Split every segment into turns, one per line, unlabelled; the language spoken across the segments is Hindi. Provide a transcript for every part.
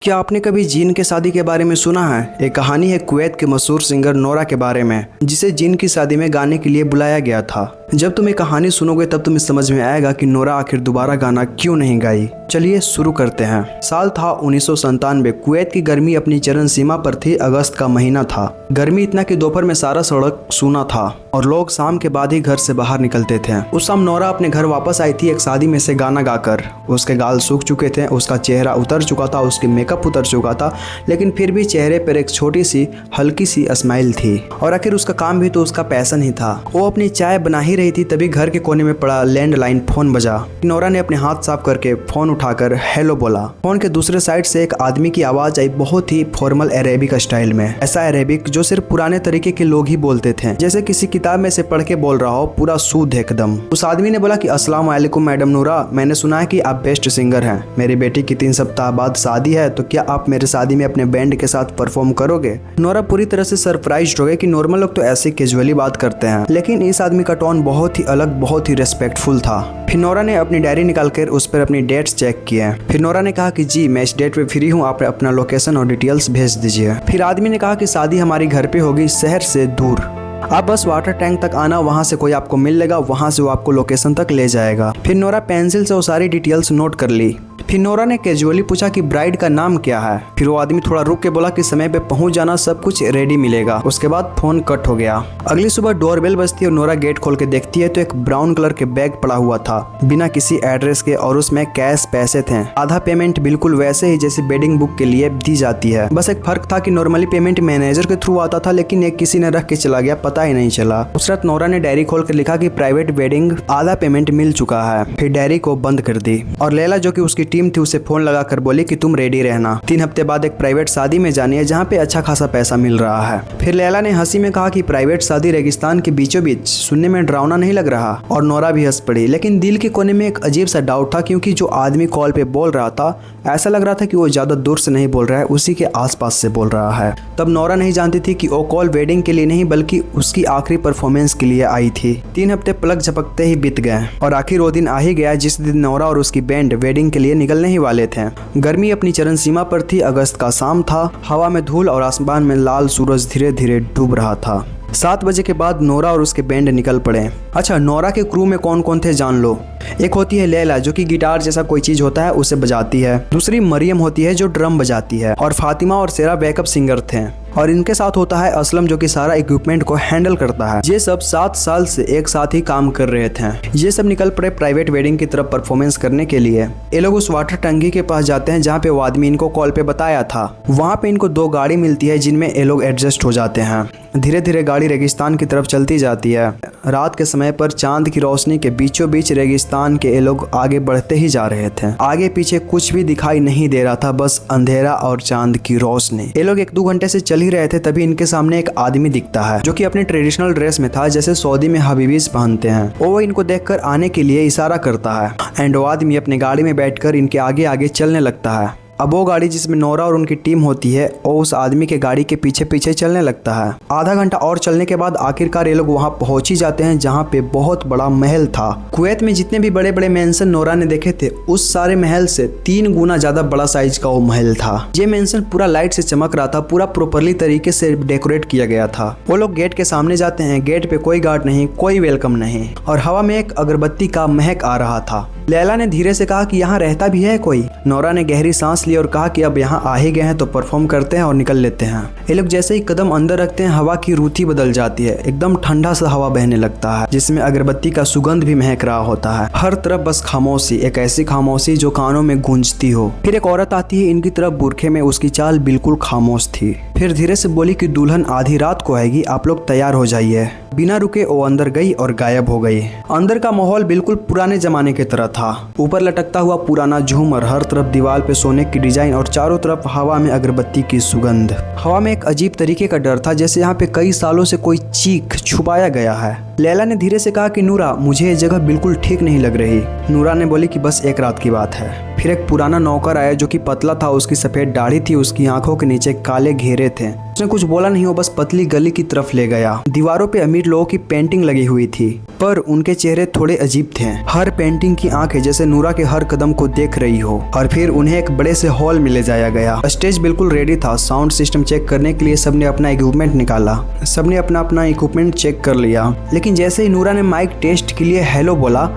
क्या आपने कभी जीन के शादी के बारे में सुना है? एक कहानी है कुवैत के मशहूर सिंगर नोरा के बारे में, जिसे जीन की शादी में गाने के लिए बुलाया गया था। जब तुम ये कहानी सुनोगे तब तुम्हें समझ में आएगा कि नोरा आखिर दोबारा गाना क्यों नहीं गाई। चलिए शुरू करते हैं। साल था 1997। कुवैत की गर्मी अपनी चरम सीमा पर थी। अगस्त का महीना था। गर्मी इतना कि दोपहर में सारा सड़क सूना था और लोग शाम के बाद ही घर से बाहर निकलते थे। उस शाम नोरा अपने घर वापस आई थी एक शादी में से गाना गाकर। उसके गाल सूख चुके थे, उसका चेहरा उतर चुका था, उसकी मेकअप उतर चुका था, लेकिन फिर भी चेहरे पर एक छोटी सी हल्की सी स्माइल थी। और आखिर उसका काम भी तो उसका पैशन ही था। वो अपनी चाय बना ही रही थी, तभी घर के कोने में पड़ा लैंडलाइन फोन बजा। नोरा ने अपने हाथ साफ करके फोन उठाकर हेलो बोला। फोन के दूसरे साइड से एक आदमी की आवाज आई, बहुत ही फॉर्मल अरेबिक स्टाइल में। ऐसा अरेबिक जो सिर्फ पुराने तरीके के लोग ही बोलते थे, जैसे किसी किताब में से पढ़ के बोल रहा हो, पूरा शुद्ध एकदम। उस आदमी ने बोला कि अस्सलाम वालेकुम मैडम नूरा, मैंने सुना है कि आप बेस्ट सिंगर हैं। मेरी बेटी की 3 सप्ताह बाद शादी है, तो क्या आप मेरे शादी में अपने बैंड के साथ परफॉर्म करोगे? नोरा पूरी तरह से सरप्राइज्ड हो गए कि नॉर्मल लोग तो ऐसे कैजुअली बात करते हैं, लेकिन इस आदमी का टोन बहुत ही अलग, बहुत ही रेस्पेक्टफुल था। फिर नोरा ने अपनी डायरी निकालकर उस पर अपनी डेट्स चेक किए। फिर नोरा ने कहा कि जी मैं इस डेट पे फ्री हूँ, आप अपना लोकेशन और डिटेल्स भेज दीजिए। फिर आदमी ने कहा कि शादी हमारी घर पे होगी, शहर से दूर। आप बस वाटर टैंक तक आना, वहाँ से कोई आपको मिल लेगा, वहाँ से वो आपको लोकेशन तक ले जाएगा। फिर नोरा पेंसिल से वो सारी डिटेल्स नोट कर ली। फिर नोरा ने कैजुअली पूछा कि ब्राइड का नाम क्या है। फिर वो आदमी थोड़ा रुक के बोला कि समय पे पहुंच जाना, सब कुछ रेडी मिलेगा। उसके बाद फोन कट हो गया। अगली सुबह डोरबेल बजती है और नोरा गेट खोल के देखती है तो एक ब्राउन कलर के बैग पड़ा हुआ था, बिना किसी एड्रेस के, और उसमें कैश पैसे थे। आधा पेमेंट बिल्कुल वैसे ही जैसे वेडिंग बुक के लिए दी जाती है। बस एक फर्क था कि नॉर्मली पेमेंट मैनेजर के थ्रू आता था, लेकिन एक किसी ने रख के चला गया, पता ही नहीं चला। उस रात नोरा ने डायरी खोल कर लिखा कि प्राइवेट वेडिंग, आधा पेमेंट मिल चुका है। फिर डायरी को बंद कर दी और लैला जो कि उसकी टीम थी उसे फोन लगा कर बोली कि तुम रेडी रहना, 3 हफ्ते बाद एक प्राइवेट शादी में जानी है जहाँ पे अच्छा खासा पैसा मिल रहा है। फिर लैला ने हंसी में कहा कि प्राइवेट शादी रेगिस्तान के बीचों बीच, सुनने में डरावना नहीं लग रहा? और नोरा भी हंस पड़ी, लेकिन दिल के कोने में एक अजीब सा डाउट था, क्योंकि जो आदमी कॉल पे बोल रहा था ऐसा लग रहा था कि वो ज्यादा दूर से नहीं बोल रहा है, उसी के आसपास से बोल रहा है। तब नोरा नहीं जानती थी कि वो कॉल वेडिंग के लिए नहीं बल्कि उसकी आखिरी परफॉर्मेंस के लिए आई थी। 3 हफ्ते पलक झपकते ही बीत गए और आखिर वो दिन आ ही गया जिस दिन नोरा और उसकी बैंड वेडिंग के लिए निकलने ही वाले थे। गर्मी अपनी चरम सीमा पर थी। अगस्त का शाम था। हवा में धूल और आसमान में लाल सूरज धीरे धीरे डूब रहा था। 7 बजे के बाद नोरा और उसके बैंड निकल पड़े। अच्छा, नोरा के क्रू में कौन कौन थे जान लो। एक होती है लैला जो कि गिटार जैसा कोई चीज होता है उसे बजाती है। दूसरी मरियम होती है जो ड्रम बजाती है, और फातिमा और सेरा बैकअप सिंगर थे। और इनके साथ होता है असलम जो कि सारा इक्विपमेंट को हैंडल करता है। ये सब 7 साल से एक साथ ही काम कर रहे थे। ये सब निकल पड़े प्राइवेट वेडिंग की तरफ परफॉर्मेंस करने के लिए। ये लोग उस वाटर टंकी के पास जाते हैं जहाँ पे वो आदमी इनको कॉल पे बताया था। वहाँ पे इनको 2 गाड़ी मिलती है जिनमें ये लोग एडजस्ट हो जाते हैं। धीरे धीरे गाड़ी रेगिस्तान की तरफ चलती जाती है। रात के समय पर चांद की रोशनी के बीचों बीच रेगिस्तान के ये लोग आगे बढ़ते ही जा रहे थे। आगे पीछे कुछ भी दिखाई नहीं दे रहा था, बस अंधेरा और चांद की रोशनी। ये लोग 1-2 घंटे से चल ही रहे थे, तभी इनके सामने एक आदमी दिखता है जो कि अपने ट्रेडिशनल ड्रेस में था, जैसे सऊदी में हबीबीज पहनते हैं। वो इनको देखकर आने के लिए इशारा करता है एंड वो आदमी अपनी गाड़ी में बैठकर इनके आगे आगे चलने लगता है। अब वो गाड़ी जिसमें नोरा और उनकी टीम होती है वो उस आदमी के गाड़ी के पीछे पीछे चलने लगता है। आधा घंटा और चलने के बाद आखिरकार ये लोग वहाँ पहुंच ही जाते हैं जहाँ पे बहुत बड़ा महल था। कुवैत में जितने भी बड़े बड़े मेंशन नोरा ने देखे थे उस सारे महल से 3 गुना ज्यादा बड़ा साइज का वो महल था। ये मेंशन पूरा लाइट से चमक रहा था, पूरा प्रॉपरली तरीके से डेकोरेट किया गया था। वो लोग गेट के सामने जाते हैं। गेट पे कोई गार्ड नहीं, कोई वेलकम नहीं, और हवा में एक अगरबत्ती का महक आ रहा था। लैला ने धीरे से कहा कि यहाँ रहता भी है कोई। नोरा ने गहरी सांस ली और कहा कि अब यहाँ आ ही गए हैं तो परफॉर्म करते हैं और निकल लेते हैं। ये लोग जैसे ही कदम अंदर रखते हैं हवा की रुचि बदल जाती है। एकदम ठंडा सा हवा बहने लगता है जिसमें अगरबत्ती का सुगंध भी महक रहा होता है। हर तरफ बस खामोशी, एक ऐसी खामोशी जो कानों में गूंजती हो। फिर एक औरत आती है इनकी तरफ बुरखे में, उसकी चाल बिल्कुल खामोश थी। फिर धीरे से बोली कि दुल्हन आधी रात को आएगी, आप लोग तैयार हो जाइए। बिना रुके वो अंदर गई और गायब हो गई। अंदर का माहौल बिल्कुल पुराने जमाने की तरह था। ऊपर लटकता हुआ पुराना झूमर, हर तरफ दीवार पे सोने की डिजाइन और चारों तरफ हवा में अगरबत्ती की सुगंध। हवा में एक अजीब तरीके का डर था, जैसे यहाँ पे कई सालों से कोई चीख छुपाया गया है। लैला ने धीरे से कहा कि नूरा, मुझे ये जगह बिल्कुल ठीक नहीं लग रही। नूरा ने बोली कि बस एक रात की बात है। फिर एक पुराना नौकर आया जो कि पतला था, उसकी सफ़ेद दाढ़ी थी, उसकी आंखों के नीचे काले घेरे थे। उसने कुछ बोला नहीं, वो बस पतली गली की तरफ ले गया। दीवारों पे अमीर लोगों की पेंटिंग लगी हुई थी, पर उनके चेहरे थोड़े अजीब थे। हर पेंटिंग की आंखें जैसे नूरा के हर कदम को देख रही हो। और फिर उन्हें एक बड़े से हॉल में ले जाया गया। स्टेज बिल्कुल रेडी था। साउंड सिस्टम चेक करने के लिए सबने अपना इक्विपमेंट निकाला। सबने अपना अपना इक्विपमेंट चेक कर लिया, लेकिन जैसे ही नूरा ने माइक टेस्ट के लिए हेलो बोला,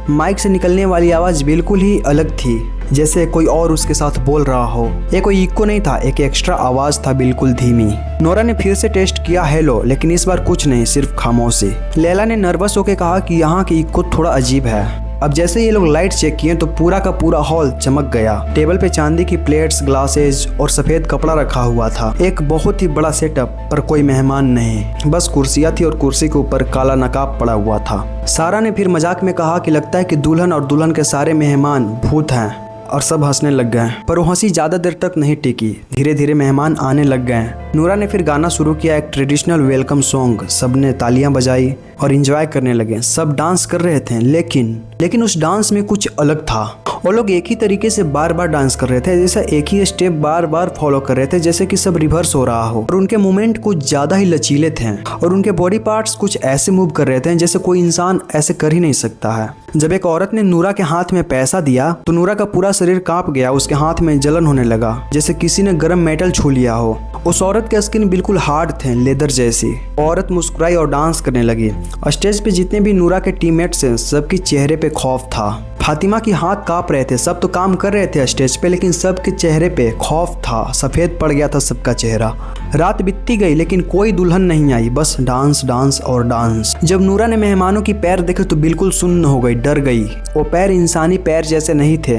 माइक से निकलने वाली आवाज़ बिल्कुल ही अलग थी, जैसे कोई और उसके साथ बोल रहा हो। ये कोई इको नहीं था, एक एक्स्ट्रा आवाज़ था, बिल्कुल धीमी। नोरा ने फिर से टेस्ट किया हेलो, लेकिन इस बार कुछ नहीं, सिर्फ खामोशी। लैला ने नर्वस होकर कहा कि यहाँ की इको थोड़ा अजीब है। अब जैसे ये लोग लाइट चेक किए तो पूरा का पूरा हॉल चमक गया। टेबल पे चांदी की प्लेट्स, ग्लासेस और सफेद कपड़ा रखा हुआ था। एक बहुत ही बड़ा सेटअप, पर कोई मेहमान नहीं, बस कुर्सियां थी और कुर्सी के ऊपर काला नकाब पड़ा हुआ था। सारा ने फिर मजाक में कहा कि लगता है कि दुल्हन और दुल्हन के सारे मेहमान भूत हैं, और सब हंसने लग गए। पर वो हंसी ज़्यादा देर तक नहीं टिकी, धीरे धीरे मेहमान आने लग गए। नूरा ने फिर गाना शुरू किया, एक ट्रेडिशनल वेलकम सॉन्ग। सबने तालियां बजाई और एंजॉय करने लगे। सब डांस कर रहे थे, लेकिन उस डांस में कुछ अलग था। वो लोग एक ही तरीके से बार बार डांस कर रहे थे, जैसा एक ही स्टेप बार बार फॉलो कर रहे थे, जैसे कि सब रिवर्स हो रहा हो। और उनके मूवमेंट कुछ ज़्यादा ही लचीले थे, और उनके बॉडी पार्ट्स कुछ ऐसे मूव कर रहे थे जैसे कोई इंसान ऐसे कर ही नहीं सकता है। जब एक औरत ने नूरा के हाथ में पैसा दिया तो नूरा का पूरा शरीर कांप गया। उसके हाथ में जलन होने लगा, जैसे किसी ने गर्म मेटल छू लिया हो। उस औरत के स्किन बिल्कुल हार्ड थे, लेदर जैसी। औरत मुस्कुराई और डांस करने लगी। स्टेज पे जितने भी नूरा के टीममेट्स हैं, सबके चेहरे पे खौफ था। फातिमा की हाथ कांप रहे थे। सब तो काम कर रहे थे स्टेज पे, लेकिन सबके चेहरे पे खौफ था। सफेद पड़ गया था सबका चेहरा। रात बीतती गई, लेकिन कोई दुल्हन नहीं आई, बस डांस डांस और डांस। जब नूरा ने मेहमानों की पैर देखे तो बिल्कुल सुन्न हो गई, डर गई। वो पैर इंसानी पैर जैसे नहीं थे,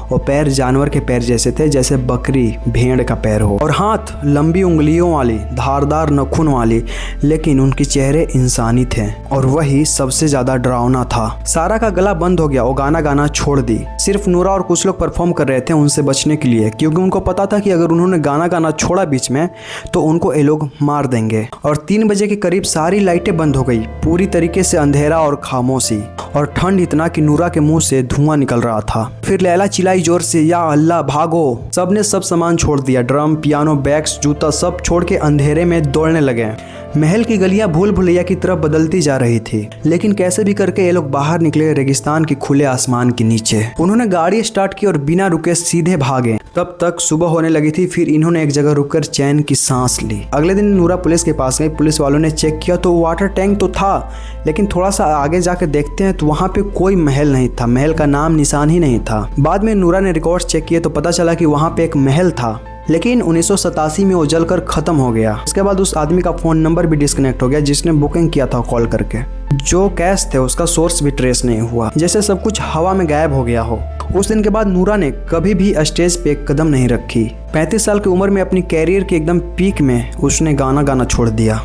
वो पैर जानवर के पैर जैसे थे, जैसे बकरी भेड़ का पैर हो। और हाथ लंबी उंगलियों वाली, धारदार नखून वाली, लेकिन उनके चेहरे इंसानी थे। और वही सबसे ज्यादा डरावना था। सारा का गला बंद हो गया, वो गाना छोड़ दी। सिर्फ नूरा और कुछ लोग परफॉर्म कर रहे थे उनसे बचने के लिए, क्योंकि उनको पता था कि अगर उन्होंने गाना छोड़ा बीच में तो उनको ये लोग मार देंगे। और 3 बजे के करीब सारी लाइटें बंद हो गई। पूरी तरीके से अंधेरा और खामोशी, और ठंड इतना कि नूरा के मुंह से धुआं निकल रहा था। फिर लैला चिल्लाई जोर से, या अल्लाह भागो। सबने सब सामान छोड़ दिया, ड्रम, पियानो, बैग्स, जूता सब छोड़ के अंधेरे में दौड़ने लगे। महल की गलियां भूल भुलैया की तरफ बदलती जा रही थी, लेकिन कैसे भी करके ये लोग बाहर निकले रेगिस्तान के खुले आसमान के नीचे। उन्होंने गाड़ी स्टार्ट की और बिना रुके सीधे भागे। तब तक सुबह होने लगी थी। फिर इन्होंने एक जगह रुककर चैन की सांस ली। अगले दिन नूरा पुलिस के पास गई। पुलिस वालों ने चेक किया तो वाटर टैंक तो था, लेकिन थोड़ा सा आगे जाकर देखते हैं तो वहाँ पे कोई महल नहीं था। महल का नाम निशान ही नहीं था। बाद में नूरा ने रिकॉर्ड्स चेक किए तो पता चला कि वहाँ पे एक महल था, लेकिन 1987 में वो जलकर खत्म हो गया। उसके बाद उस आदमी का फोन नंबर भी डिस्कनेक्ट हो गया जिसने बुकिंग किया था कॉल करके। जो कैश थे उसका सोर्स भी ट्रेस नहीं हुआ, जैसे सब कुछ हवा में गायब हो गया हो। उस दिन के बाद नूरा ने कभी भी स्टेज पे एक कदम नहीं रखी। 35 साल की उम्र में अपनी कैरियर के एकदम पीक में उसने गाना छोड़ दिया।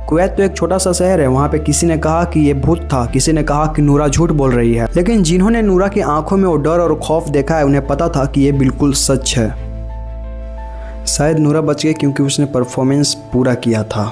कुवैत तो एक छोटा सा शहर है। वहाँ पे किसी ने कहा कि ये भूत था, किसी ने कहा कि नूरा झूठ बोल रही है, लेकिन जिन्होंने नूरा की आंखों में वो डर और खौफ देखा है उन्हें पता था कि ये बिल्कुल सच है। शायद नूरा बच गई क्योंकि उसने परफॉर्मेंस पूरा किया था।